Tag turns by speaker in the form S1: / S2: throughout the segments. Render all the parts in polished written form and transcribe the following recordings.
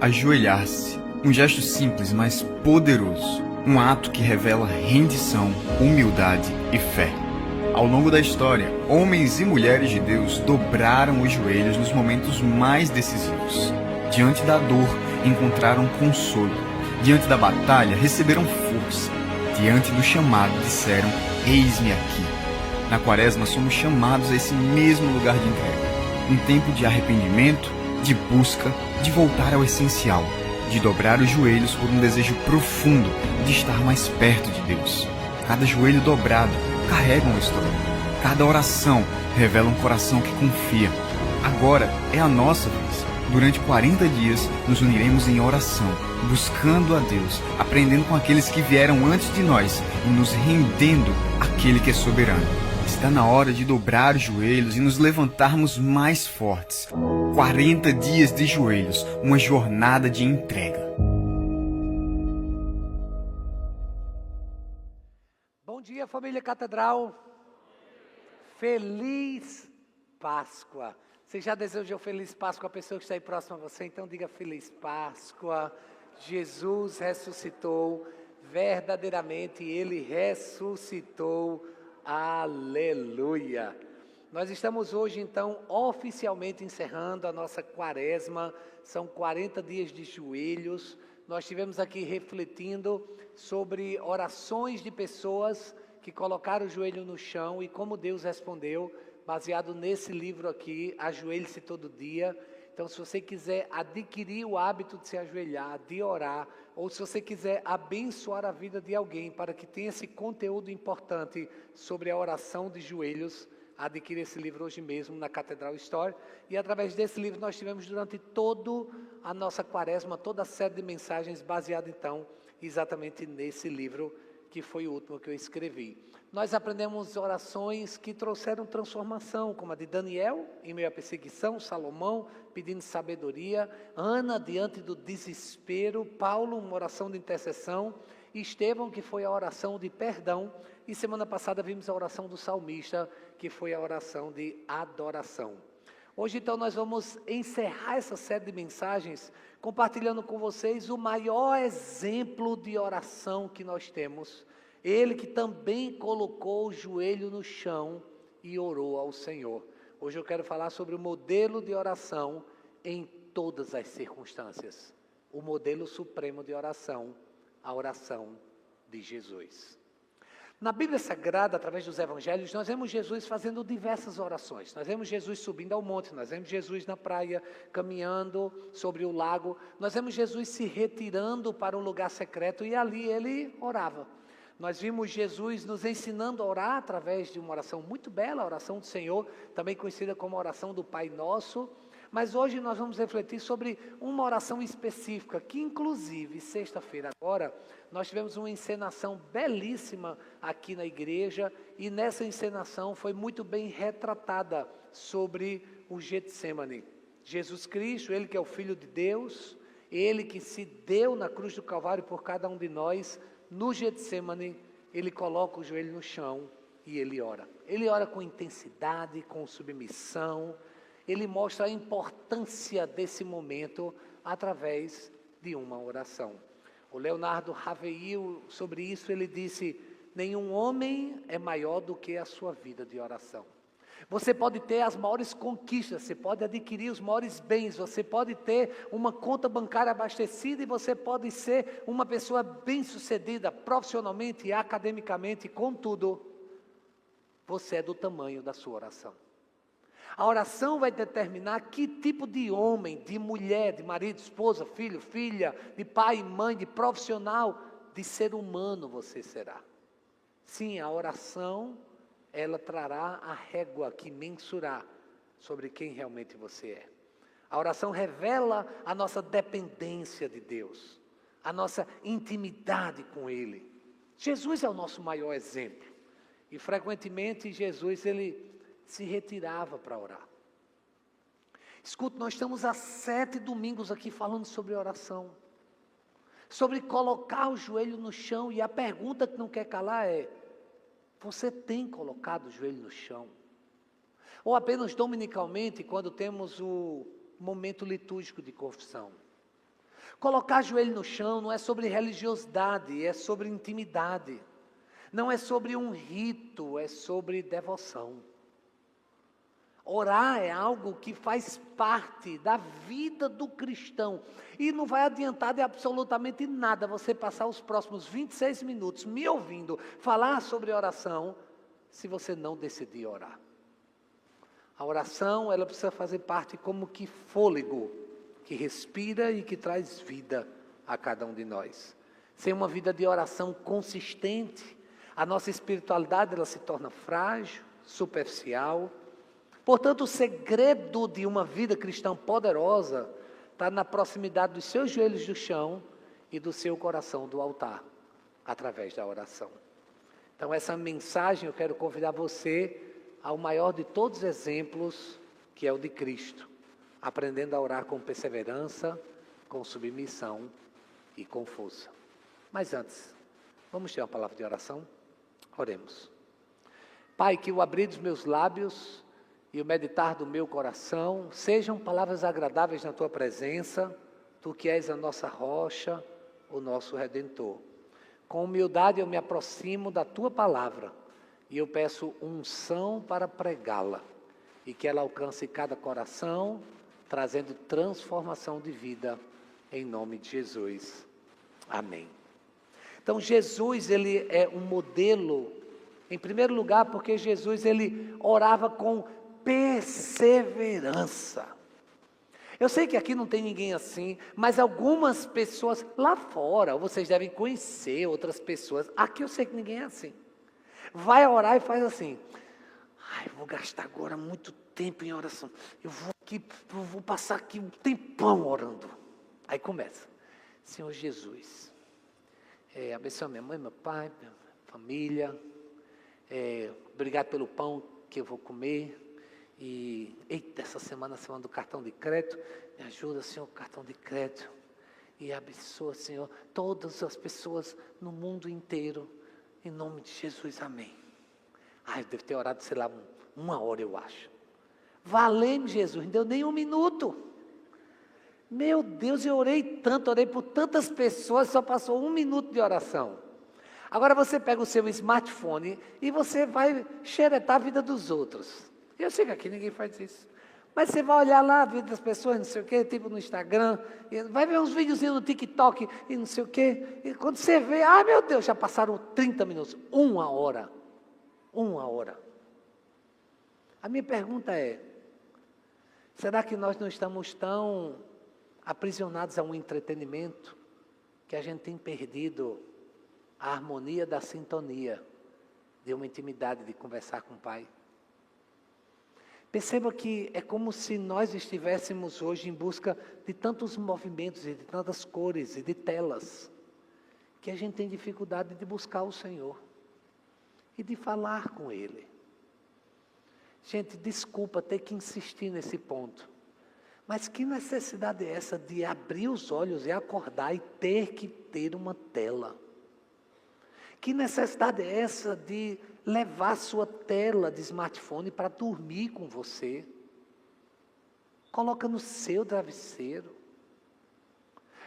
S1: Ajoelhar-se. Um gesto simples, mas poderoso. Um ato que revela rendição, humildade e fé. Ao longo da história, homens e mulheres de Deus dobraram os joelhos nos momentos mais decisivos. Diante da dor, encontraram consolo. Diante da batalha, receberam força. Diante do chamado, disseram: eis-me aqui. Na Quaresma, somos chamados a esse mesmo lugar de entrega. Um tempo de arrependimento, de busca, de voltar ao essencial, de dobrar os joelhos por um desejo profundo de estar mais perto de Deus. Cada joelho dobrado carrega uma história. Cada oração revela um coração que confia. Agora é a nossa vez. Durante 40 dias nos uniremos em oração, buscando a Deus, aprendendo com aqueles que vieram antes de nós e nos rendendo àquele que é soberano. Está na hora de dobrar os joelhos e nos levantarmos mais fortes. 40 dias de joelhos, uma jornada de entrega.
S2: Bom dia, família Catedral. Feliz Páscoa. Você já desejou Feliz Páscoa a pessoa que está aí próxima a você? Então diga Feliz Páscoa. Jesus ressuscitou. Verdadeiramente Ele ressuscitou. Aleluia! Nós estamos hoje então oficialmente encerrando a nossa quaresma, são 40 dias de joelhos. Nós estivemos aqui refletindo sobre orações de pessoas que colocaram o joelho no chão e como Deus respondeu, baseado nesse livro aqui, Ajoelhe-se Todo Dia. Então, se você quiser adquirir o hábito de se ajoelhar, de orar, ou se você quiser abençoar a vida de alguém para que tenha esse conteúdo importante sobre a oração de joelhos, adquira esse livro hoje mesmo na Catedral Store. E através desse livro nós tivemos durante toda a nossa quaresma, toda a série de mensagens baseada então exatamente nesse livro que foi o último que eu escrevi. Nós aprendemos orações que trouxeram transformação, como a de Daniel, em meio à perseguição, Salomão, pedindo sabedoria, Ana, diante do desespero, Paulo, uma oração de intercessão, e Estevão, que foi a oração de perdão, e semana passada vimos a oração do salmista, que foi a oração de adoração. Hoje, então, nós vamos encerrar essa série de mensagens compartilhando com vocês o maior exemplo de oração que nós temos. Ele que também colocou o joelho no chão e orou ao Senhor. Hoje eu quero falar sobre o modelo de oração em todas as circunstâncias. O modelo supremo de oração, a oração de Jesus. Na Bíblia Sagrada, através dos Evangelhos, nós vemos Jesus fazendo diversas orações. Nós vemos Jesus subindo ao monte, nós vemos Jesus na praia, caminhando sobre o lago. Nós vemos Jesus se retirando para um lugar secreto e ali ele orava. Nós vimos Jesus nos ensinando a orar através de uma oração muito bela, a oração do Senhor, também conhecida como a oração do Pai Nosso. Mas hoje nós vamos refletir sobre uma oração específica, que inclusive, sexta-feira agora, nós tivemos uma encenação belíssima aqui na igreja, e nessa encenação foi muito bem retratada sobre o Getsemane. Jesus Cristo, Ele que é o Filho de Deus, Ele que se deu na cruz do Calvário por cada um de nós, no Getsemane, Ele coloca o joelho no chão e Ele ora. Ele ora com intensidade, com submissão. Ele mostra a importância desse momento através de uma oração. O Leonardo Raveil, sobre isso, ele disse: nenhum homem é maior do que a sua vida de oração. Você pode ter as maiores conquistas, você pode adquirir os maiores bens, você pode ter uma conta bancária abastecida e você pode ser uma pessoa bem-sucedida profissionalmente e academicamente, contudo, você é do tamanho da sua oração. A oração vai determinar que tipo de homem, de mulher, de marido, esposa, filho, filha, de pai, mãe, de profissional, de ser humano você será. Sim, a oração, ela trará a régua que mensurar sobre quem realmente você é. A oração revela a nossa dependência de Deus, a nossa intimidade com Ele. Jesus é o nosso maior exemplo. E frequentemente Jesus, ele se retirava para orar. Escuta, nós estamos há 7 domingos aqui falando sobre oração, sobre colocar o joelho no chão, e a pergunta que não quer calar é: você tem colocado o joelho no chão? Ou apenas dominicalmente, quando temos o momento litúrgico de confissão. Colocar joelho no chão não é sobre religiosidade, é sobre intimidade. Não é sobre um rito, é sobre devoção. Orar é algo que faz parte da vida do cristão. E não vai adiantar de absolutamente nada você passar os próximos 26 minutos me ouvindo falar sobre oração, se você não decidir orar. A oração, ela precisa fazer parte como que fôlego, que respira e que traz vida a cada um de nós. Sem uma vida de oração consistente, a nossa espiritualidade ela se torna frágil, superficial. Portanto, o segredo de uma vida cristã poderosa está na proximidade dos seus joelhos do chão e do seu coração do altar, através da oração. Então, essa mensagem eu quero convidar você ao maior de todos os exemplos, que é o de Cristo, aprendendo a orar com perseverança, com submissão e com força. Mas antes, vamos ter uma palavra de oração? Oremos. Pai, que o abrir dos meus lábios e o meditar do meu coração sejam palavras agradáveis na Tua presença, Tu que és a nossa rocha, o nosso Redentor. Com humildade eu me aproximo da Tua palavra e eu peço unção para pregá-la e que ela alcance cada coração, trazendo transformação de vida, em nome de Jesus. Amém. Então Jesus, ele é um modelo, em primeiro lugar, porque Jesus, ele orava com perseverança. Eu sei que aqui não tem ninguém assim, mas algumas pessoas lá fora, vocês devem conhecer outras pessoas, aqui eu sei que ninguém é assim. Vai orar e faz assim, eu vou gastar agora muito tempo em oração, eu vou passar aqui um tempão orando. Aí começa, Senhor Jesus, abençoa minha mãe, meu pai, minha família, obrigado pelo pão que eu vou comer. E essa semana do cartão de crédito, me ajuda, Senhor, cartão de crédito, e abençoa, Senhor, todas as pessoas no mundo inteiro, em nome de Jesus, amém. Eu devo ter orado, sei lá, uma hora, eu acho. Valeu, Jesus, não deu nem um minuto. Meu Deus, eu orei tanto, orei por tantas pessoas, só passou 1 minuto de oração. Agora você pega o seu smartphone e você vai xeretar a vida dos outros. Eu sei que aqui ninguém faz isso. Mas você vai olhar lá a vida das pessoas, não sei o quê, tipo no Instagram, vai ver uns videozinhos no TikTok e não sei o quê. E quando você vê, meu Deus, já passaram 30 minutos, 1 hora. 1 hora. A minha pergunta é, será que nós não estamos tão aprisionados a um entretenimento que a gente tem perdido a harmonia da sintonia de uma intimidade de conversar com o Pai? Perceba que é como se nós estivéssemos hoje em busca de tantos movimentos e de tantas cores e de telas, que a gente tem dificuldade de buscar o Senhor e de falar com Ele. Gente, desculpa ter que insistir nesse ponto, mas que necessidade é essa de abrir os olhos e acordar e ter que ter uma tela? Que necessidade é essa de levar sua tela de smartphone para dormir com você? Coloca no seu travesseiro.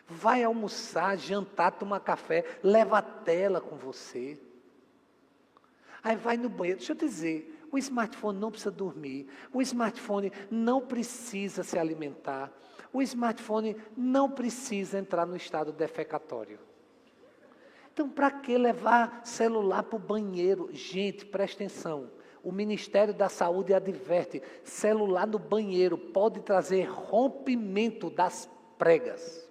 S2: Vai almoçar, jantar, tomar café, leva a tela com você. Aí vai no banheiro. Deixa eu dizer, o smartphone não precisa dormir. O smartphone não precisa se alimentar. O smartphone não precisa entrar no estado defecatório. Então, para que levar celular para o banheiro? Gente, presta atenção. O Ministério da Saúde adverte, celular no banheiro pode trazer rompimento das pregas.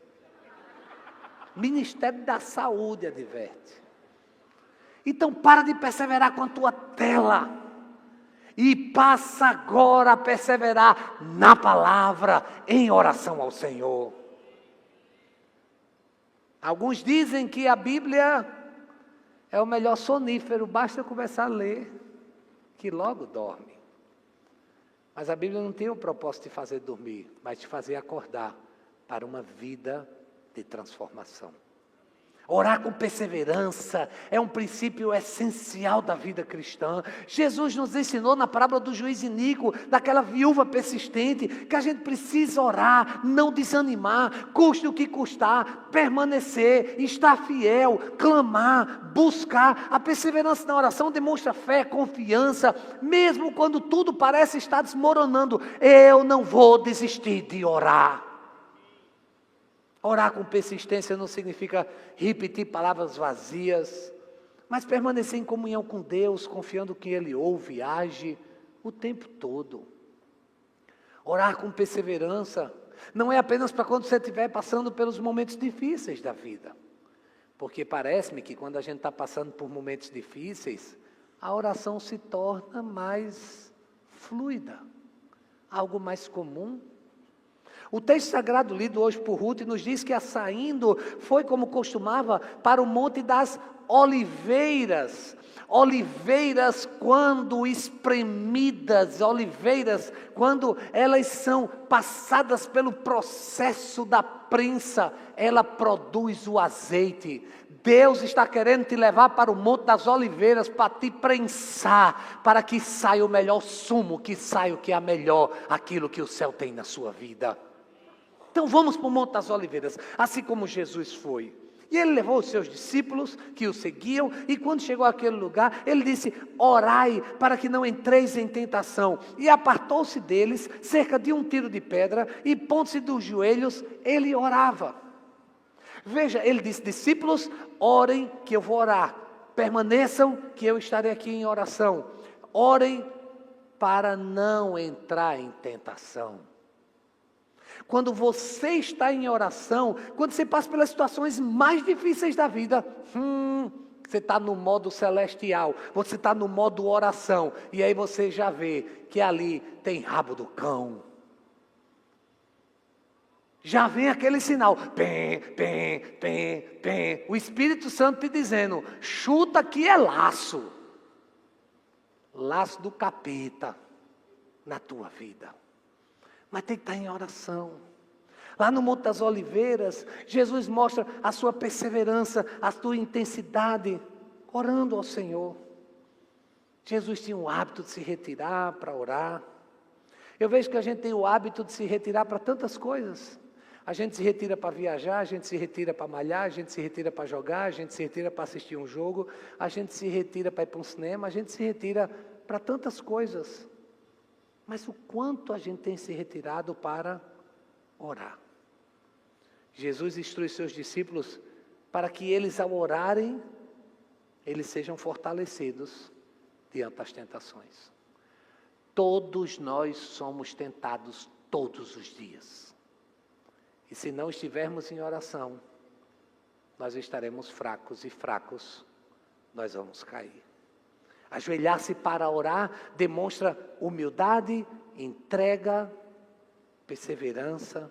S2: Ministério da Saúde adverte. Então, para de perseverar com a tua tela. E passa agora a perseverar na palavra, em oração ao Senhor. Alguns dizem que a Bíblia é o melhor sonífero, basta começar a ler, que logo dorme. Mas a Bíblia não tem o propósito de fazer dormir, mas de fazer acordar para uma vida de transformação. Orar com perseverança é um princípio essencial da vida cristã. Jesus nos ensinou na parábola do juiz iníquo, daquela viúva persistente, que a gente precisa orar, não desanimar, custe o que custar, permanecer, estar fiel, clamar, buscar. A perseverança na oração demonstra fé, confiança, mesmo quando tudo parece estar desmoronando. Eu não vou desistir de orar. Orar com persistência não significa repetir palavras vazias, mas permanecer em comunhão com Deus, confiando que Ele ouve e age o tempo todo. Orar com perseverança não é apenas para quando você estiver passando pelos momentos difíceis da vida, porque parece-me que quando a gente está passando por momentos difíceis, a oração se torna mais fluida, algo mais comum. O texto sagrado lido hoje por Ruth nos diz que, saindo, foi como costumava para o Monte das Oliveiras. Oliveiras quando espremidas, oliveiras quando elas são passadas pelo processo da prensa, ela produz o azeite. Deus está querendo te levar para o Monte das Oliveiras para te prensar, para que saia o melhor sumo, que saia o que é melhor, aquilo que o céu tem na sua vida. Então vamos para o Monte das Oliveiras, assim como Jesus foi. E ele levou os seus discípulos que o seguiam, e quando chegou àquele lugar, ele disse: orai para que não entreis em tentação. E apartou-se deles, cerca de um tiro de pedra, e pondo-se dos joelhos, ele orava. Veja, ele disse: discípulos, orem que eu vou orar. Permaneçam que eu estarei aqui em oração. Orem para não entrar em tentação. Quando você está em oração, quando você passa pelas situações mais difíceis da vida, você está no modo celestial, você está no modo oração, e aí você já vê que ali tem rabo do cão. Já vem aquele sinal, pem, pem, pem, pem, o Espírito Santo te dizendo: chuta que é laço, laço do capeta na tua vida. Mas tem que estar em oração. Lá no Monte das Oliveiras, Jesus mostra a sua perseverança, a sua intensidade, orando ao Senhor. Jesus tinha o hábito de se retirar para orar. Eu vejo que a gente tem o hábito de se retirar para tantas coisas. A gente se retira para viajar, a gente se retira para malhar, a gente se retira para jogar, a gente se retira para assistir um jogo, a gente se retira para ir para um cinema, a gente se retira para tantas coisas. Mas o quanto a gente tem se retirado para orar? Jesus instrui seus discípulos para que eles, ao orarem, eles sejam fortalecidos diante das tentações. Todos nós somos tentados todos os dias. E se não estivermos em oração, nós estaremos fracos, e fracos nós vamos cair. Ajoelhar-se para orar demonstra humildade, entrega, perseverança,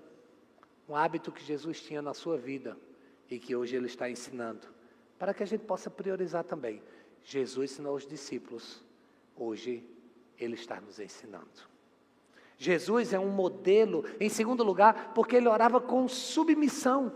S2: um hábito que Jesus tinha na sua vida e que hoje Ele está ensinando, para que a gente possa priorizar também. Jesus ensinou aos discípulos, hoje Ele está nos ensinando. Jesus é um modelo, em segundo lugar, porque Ele orava com submissão,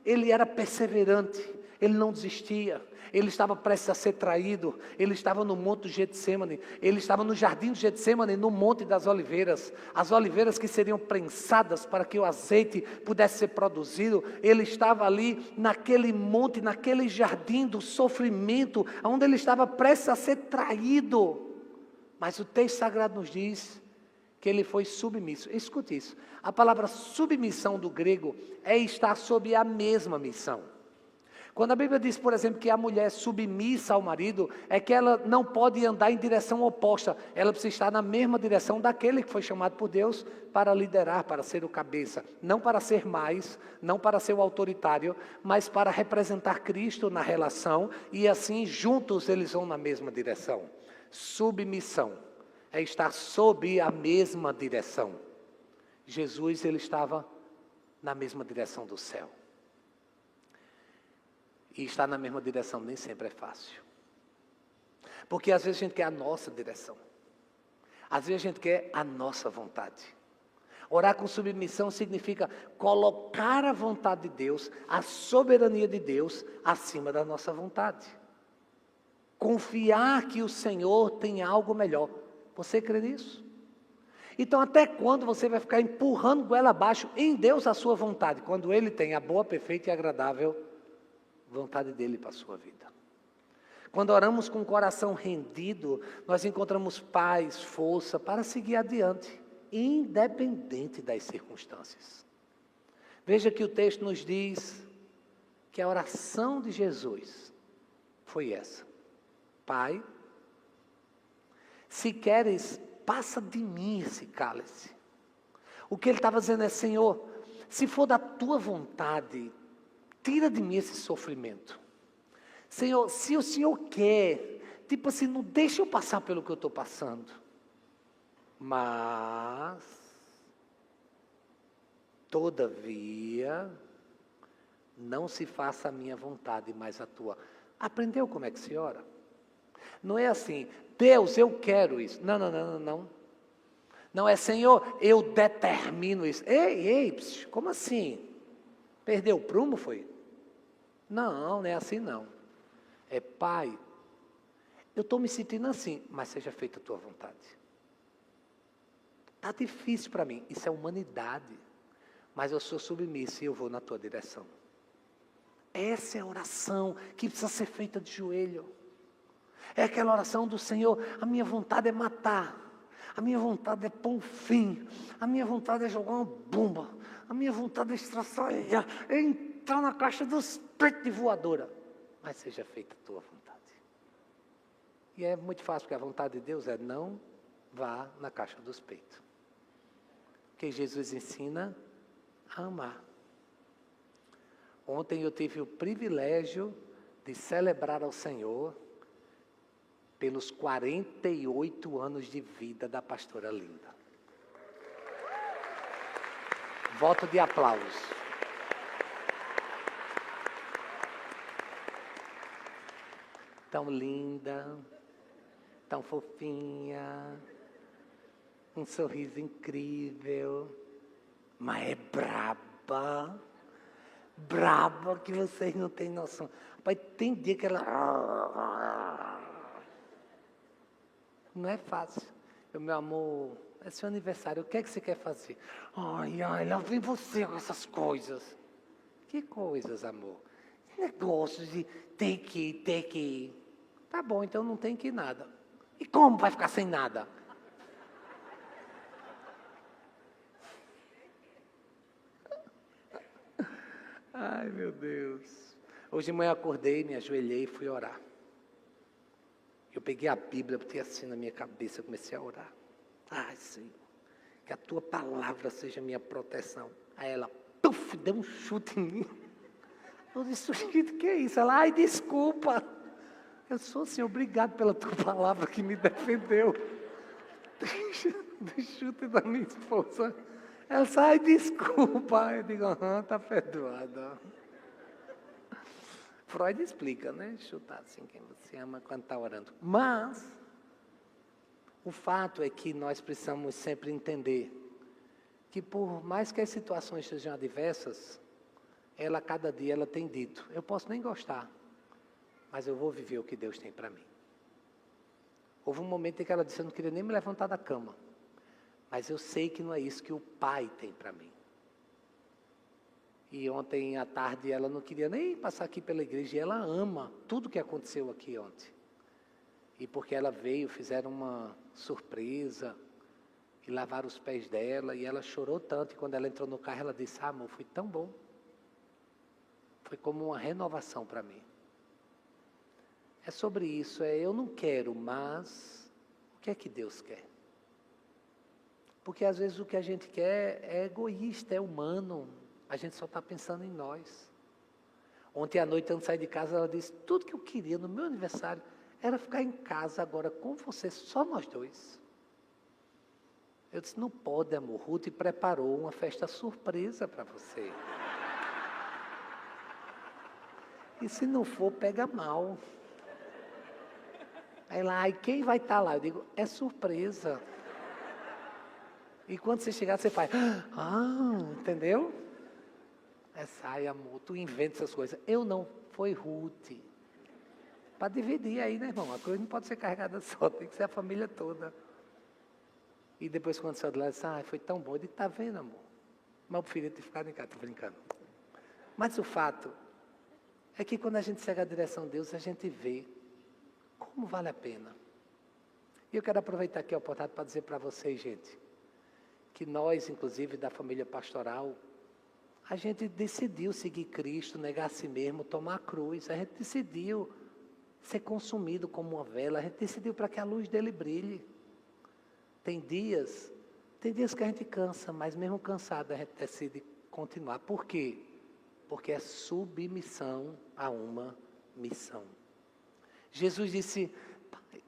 S2: Ele era perseverante, Ele não desistia. Ele estava prestes a ser traído, ele estava no monte do Getsemane, ele estava no jardim do Getsemane, no monte das oliveiras, as oliveiras que seriam prensadas para que o azeite pudesse ser produzido. Ele estava ali naquele monte, naquele jardim do sofrimento, onde ele estava prestes a ser traído. Mas o texto sagrado nos diz que ele foi submisso. Escute isso, a palavra submissão do grego é estar sob a mesma missão. Quando a Bíblia diz, por exemplo, que a mulher é submissa ao marido, é que ela não pode andar em direção oposta, ela precisa estar na mesma direção daquele que foi chamado por Deus para liderar, para ser o cabeça, não para ser mais, não para ser o autoritário, mas para representar Cristo na relação, e assim juntos eles vão na mesma direção. Submissão é estar sob a mesma direção. Jesus, ele estava na mesma direção do céu. E estar na mesma direção nem sempre é fácil. Porque às vezes a gente quer a nossa direção. Às vezes a gente quer a nossa vontade. Orar com submissão significa colocar a vontade de Deus, a soberania de Deus, acima da nossa vontade. Confiar que o Senhor tem algo melhor. Você crê nisso? Então, até quando você vai ficar empurrando goela abaixo em Deus a sua vontade, quando Ele tem a boa, perfeita e agradável vontade dEle para a sua vida? Quando oramos com o coração rendido, nós encontramos paz, força para seguir adiante, independente das circunstâncias. Veja que o texto nos diz que a oração de Jesus foi essa: Pai, se queres, passa de mim esse cálice. O que ele estava dizendo é: Senhor, se for da tua vontade, tira de mim esse sofrimento. Senhor, se o Senhor quer, tipo assim, não deixa eu passar pelo que eu estou passando. Mas, todavia, não se faça a minha vontade, mas a tua. Aprendeu como é que se ora? Não é assim: Deus, eu quero isso. Não. Não é: Senhor, eu determino isso. Ei, como assim? Perdeu o prumo, foi? Não é assim não. É: Pai, eu estou me sentindo assim, mas seja feita a tua vontade. Está difícil para mim, isso é humanidade, mas eu sou submisso e eu vou na tua direção. Essa é a oração que precisa ser feita de joelho. É aquela oração do Senhor: a minha vontade é matar, a minha vontade é pôr um fim, a minha vontade é jogar uma bomba, a minha vontade é estraçalhar, é entrar na caixa dos peitos de voadora, mas seja feita a tua vontade. E é muito fácil, porque a vontade de Deus é: não vá na caixa dos peitos. Porque Jesus ensina a amar. Ontem eu tive o privilégio de celebrar ao Senhor pelos 48 anos de vida da pastora Linda. Voto de aplausos. Tão linda, tão fofinha, um sorriso incrível, mas é braba que vocês não têm noção. Pai, tem dia que ela... Não é fácil. Meu amor, é seu aniversário, o que é que você quer fazer? Ai, lá vem você com essas coisas. Que coisas, amor? Negócios de ter que ir. Tá bom, então não tem que ir nada. E como vai ficar sem nada? Ai, meu Deus. Hoje de manhã acordei, me ajoelhei e fui orar. Eu peguei a Bíblia, botei assim na minha cabeça, comecei a orar. Ai, Senhor, que a tua palavra seja minha proteção. Aí ela, puf, deu um chute em mim. Eu disse: o que é isso? Ela: ai, desculpa. Eu sou, Senhor, obrigado pela tua palavra que me defendeu do chute da minha esposa. Ela disse: ai, desculpa. Eu digo: tá perdoada. Freud explica, né? Chutar assim quem você ama quando está orando. Mas o fato é que nós precisamos sempre entender que, por mais que as situações sejam adversas, ela, cada dia, ela tem dito: eu posso nem gostar, mas eu vou viver o que Deus tem para mim. Houve um momento em que ela disse: eu não queria nem me levantar da cama, mas eu sei que não é isso que o Pai tem para mim. E ontem à tarde ela não queria nem passar aqui pela igreja, e ela ama tudo que aconteceu aqui ontem. E porque ela veio, fizeram uma surpresa, e lavaram os pés dela, e ela chorou tanto, e quando ela entrou no carro, ela disse: ah, amor, foi tão bom. Foi como uma renovação para mim. É sobre isso, eu não quero, mas o que é que Deus quer? Porque às vezes o que a gente quer é egoísta, é humano, a gente só está pensando em nós. Ontem à noite, antes de sair de casa, ela disse: tudo que eu queria no meu aniversário era ficar em casa agora com você, só nós dois. Eu disse: não pode, amor, Ruth preparou uma festa surpresa para você. E se não for, pega mal. Aí lá: e quem vai estar lá? Eu digo: é surpresa. E quando você chegar, você faz, entendeu? Sai, amor, tu inventa essas coisas. Eu não, foi Ruth. Para dividir aí, né, irmão? A coisa não pode ser carregada só, tem que ser a família toda. E depois quando saiu de lá, disse, foi tão bom. Eu disse, tá vendo, amor? Mas eu preferia ter ficado em casa, tô brincando. Mas o fato é que quando a gente segue a direção de Deus, a gente vê como vale a pena. E eu quero aproveitar aqui a oportunidade para dizer para vocês, gente, que nós, inclusive da família pastoral, a gente decidiu seguir Cristo, negar a si mesmo, tomar a cruz. A gente decidiu ser consumido como uma vela. A gente decidiu para que a luz dele brilhe. Tem dias que a gente cansa, mas mesmo cansado a gente decide continuar. Por quê? Porque é submissão a uma missão. Jesus disse, Pai,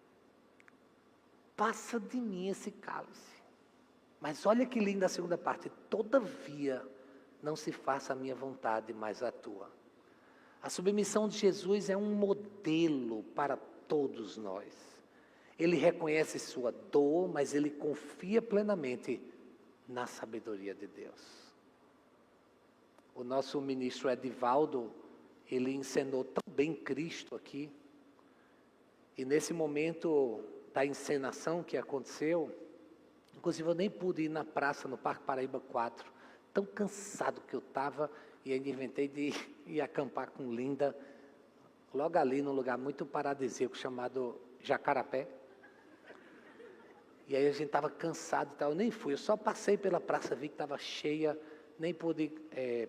S2: passa de mim esse cálice. Mas olha que linda a segunda parte. Todavia, não se faça a minha vontade, mas a tua. A submissão de Jesus é um modelo para todos nós. Ele reconhece sua dor, mas ele confia plenamente na sabedoria de Deus. O nosso ministro Edivaldo, ele encenou tão bem Cristo aqui. E nesse momento da encenação que aconteceu, inclusive eu nem pude ir na praça, no Parque Paraíba 4, tão cansado que eu estava, e ainda inventei de ir acampar com Linda, logo ali num lugar muito paradisíaco chamado Jacarapé. E aí a gente estava cansado e tal, eu nem fui, eu só passei pela praça, vi que estava cheia, nem pude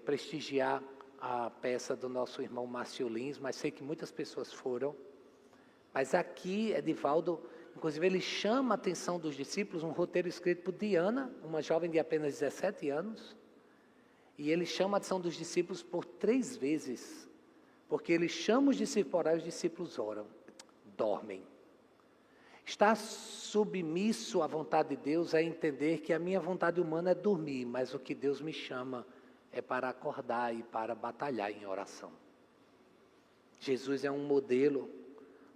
S2: prestigiar a peça do nosso irmão Márcio Lins, mas sei que muitas pessoas foram. Mas aqui, Edivaldo, inclusive ele chama a atenção dos discípulos, um roteiro escrito por Diana, uma jovem de apenas 17 anos, e ele chama a atenção dos discípulos por 3 vezes, porque ele chama os discípulos a orar e os discípulos oram, dormem. Estar submisso à vontade de Deus é entender que a minha vontade humana é dormir, mas o que Deus me chama é para acordar e para batalhar em oração. Jesus é um modelo,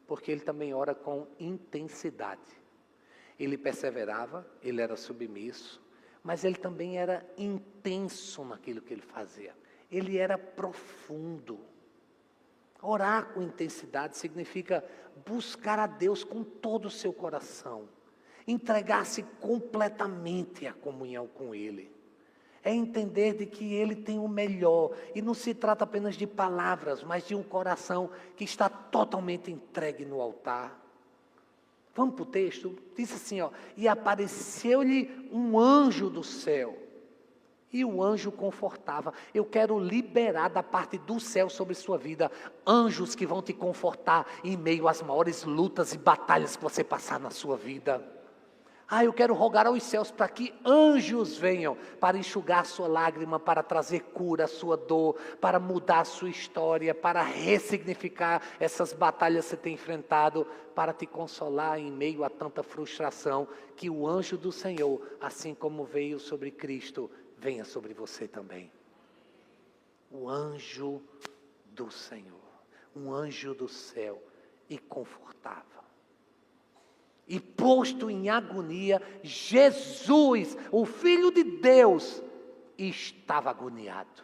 S2: porque ele também ora com intensidade. Ele perseverava, ele era submisso, mas ele também era intenso naquilo que ele fazia. Ele era profundo. Orar com intensidade significa buscar a Deus com todo o seu coração. Entregar-se completamente à comunhão com Ele. É entender de que Ele tem o melhor. E não se trata apenas de palavras, mas de um coração que está totalmente entregue no altar. Vamos para o texto? Diz assim, e apareceu-lhe um anjo do céu. E o anjo confortava. Eu quero liberar da parte do céu sobre sua vida anjos que vão te confortar em meio às maiores lutas e batalhas que você passar na sua vida. Eu quero rogar aos céus para que anjos venham para enxugar a sua lágrima, para trazer cura à sua dor, para mudar a sua história, para ressignificar essas batalhas que você tem enfrentado, para te consolar em meio a tanta frustração, que o anjo do Senhor, assim como veio sobre Cristo, venha sobre você também. O anjo do Senhor, um anjo do céu, e confortava. E posto em agonia, Jesus, o Filho de Deus, estava agoniado.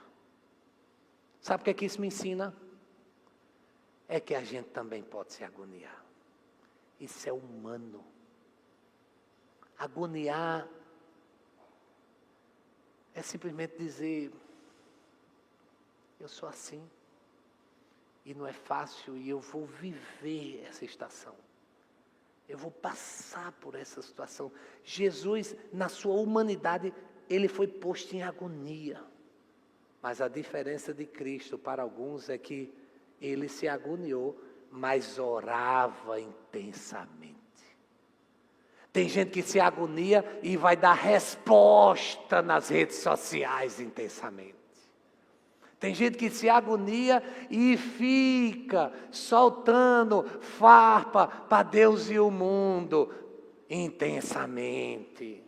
S2: Sabe o que isso me ensina? É que a gente também pode se agoniar. Isso é humano. Agoniar é simplesmente dizer, eu sou assim, e não é fácil, e eu vou viver essa estação. Eu vou passar por essa situação. Jesus, na sua humanidade, ele foi posto em agonia. Mas a diferença de Cristo para alguns é que ele se agoniou, mas orava intensamente. Tem gente que se agonia e vai dar resposta nas redes sociais intensamente. Tem gente que se agonia e fica soltando farpa para Deus e o mundo intensamente.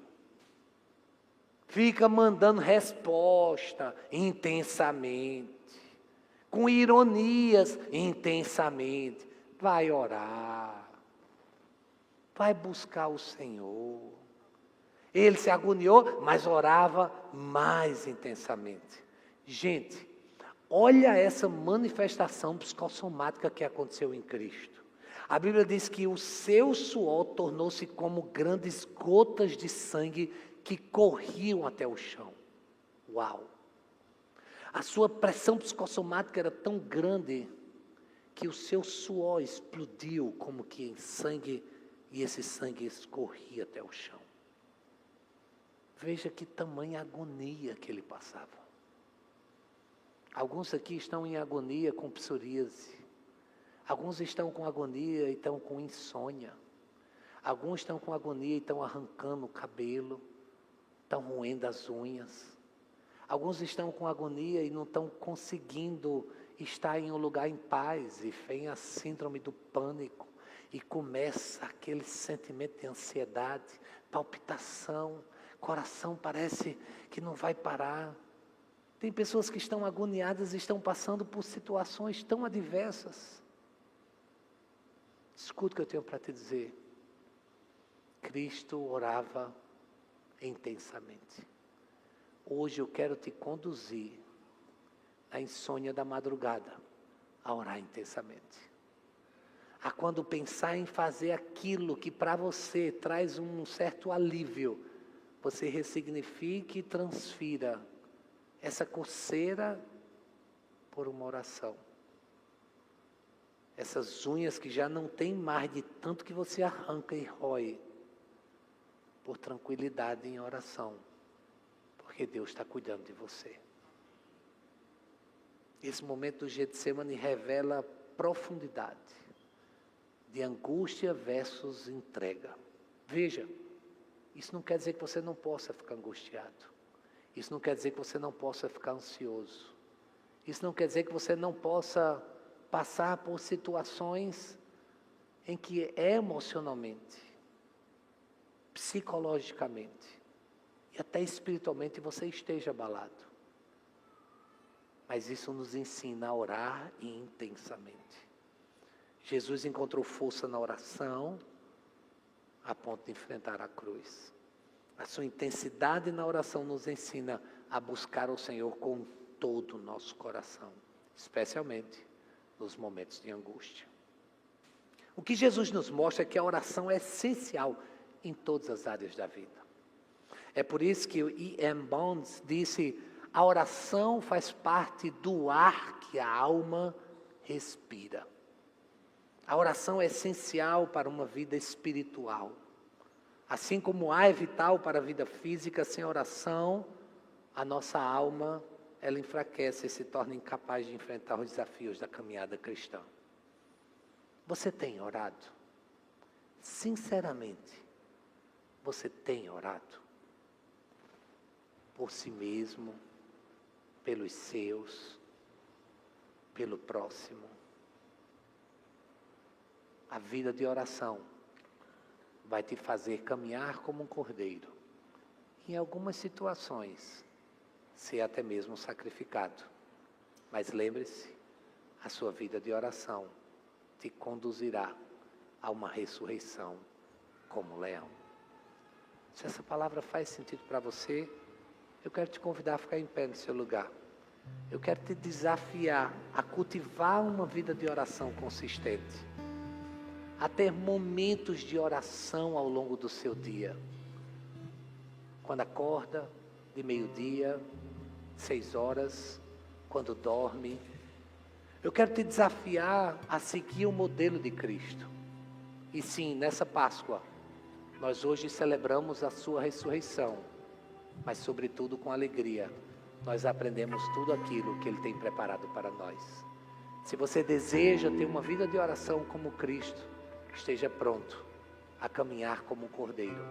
S2: Fica mandando resposta intensamente. Com ironias intensamente. Vai orar. Vai buscar o Senhor. Ele se agoniou, mas orava mais intensamente. Gente, olha essa manifestação psicossomática que aconteceu em Cristo. A Bíblia diz que o seu suor tornou-se como grandes gotas de sangue que corriam até o chão. Uau! A sua pressão psicossomática era tão grande que o seu suor explodiu como que em sangue, e esse sangue escorria até o chão. Veja que tamanha agonia que ele passava. Alguns aqui estão em agonia com psoríase. Alguns estão com agonia e estão com insônia. Alguns estão com agonia e estão arrancando o cabelo, estão roendo as unhas. Alguns estão com agonia e não estão conseguindo estar em um lugar em paz, e vem a síndrome do pânico, e começa aquele sentimento de ansiedade, palpitação, coração parece que não vai parar. Tem pessoas que estão agoniadas e estão passando por situações tão adversas. Escuta o que eu tenho para te dizer. Cristo orava intensamente. Hoje eu quero te conduzir na insônia da madrugada a orar intensamente. A quando pensar em fazer aquilo que para você traz um certo alívio, você ressignifique e transfira essa coceira por uma oração. Essas unhas que já não tem mais de tanto que você arranca e rói, por tranquilidade em oração, porque Deus está cuidando de você. Esse momento do Getsemane revela profundidade de angústia versus entrega. Veja, isso não quer dizer que você não possa ficar angustiado. Isso não quer dizer que você não possa ficar ansioso. Isso não quer dizer que você não possa passar por situações em que emocionalmente, psicologicamente e até espiritualmente você esteja abalado. Mas isso nos ensina a orar intensamente. Jesus encontrou força na oração a ponto de enfrentar a cruz. A sua intensidade na oração nos ensina a buscar o Senhor com todo o nosso coração, especialmente nos momentos de angústia. O que Jesus nos mostra é que a oração é essencial em todas as áreas da vida. É por isso que o E.M. Bounds disse: a oração faz parte do ar que a alma respira. A oração é essencial para uma vida espiritual. Assim como o ar é vital para a vida física, sem oração, a nossa alma, ela enfraquece e se torna incapaz de enfrentar os desafios da caminhada cristã. Você tem orado? Sinceramente, você tem orado? Por si mesmo, pelos seus, pelo próximo? A vida de oração vai te fazer caminhar como um cordeiro. Em algumas situações, ser até mesmo sacrificado. Mas lembre-se, a sua vida de oração te conduzirá a uma ressurreição como um leão. Se essa palavra faz sentido para você, eu quero te convidar a ficar em pé no seu lugar. Eu quero te desafiar a cultivar uma vida de oração consistente. A ter momentos de oração ao longo do seu dia. Quando acorda, de meio-dia, 6 horas, quando dorme. Eu quero te desafiar a seguir o modelo de Cristo. E sim, nessa Páscoa, nós hoje celebramos a sua ressurreição, mas sobretudo com alegria, nós aprendemos tudo aquilo que Ele tem preparado para nós. Se você deseja ter uma vida de oração como Cristo, esteja pronto a caminhar como um cordeiro,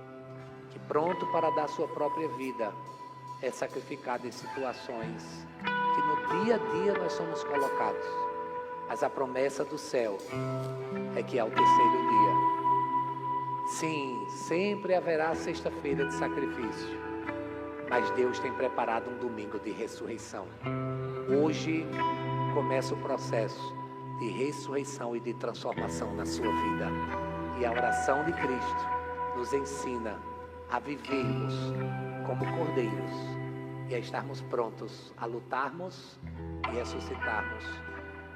S2: que pronto para dar sua própria vida, é sacrificado em situações que no dia a dia nós somos colocados. Mas a promessa do céu é que ao terceiro dia, sim, sempre haverá sexta-feira de sacrifício, mas Deus tem preparado um domingo de ressurreição. Hoje começa o processo de ressurreição e de transformação na sua vida. E a oração de Cristo nos ensina a vivermos como cordeiros e a estarmos prontos a lutarmos e ressuscitarmos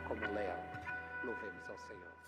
S2: como leão. Louvemos ao Senhor.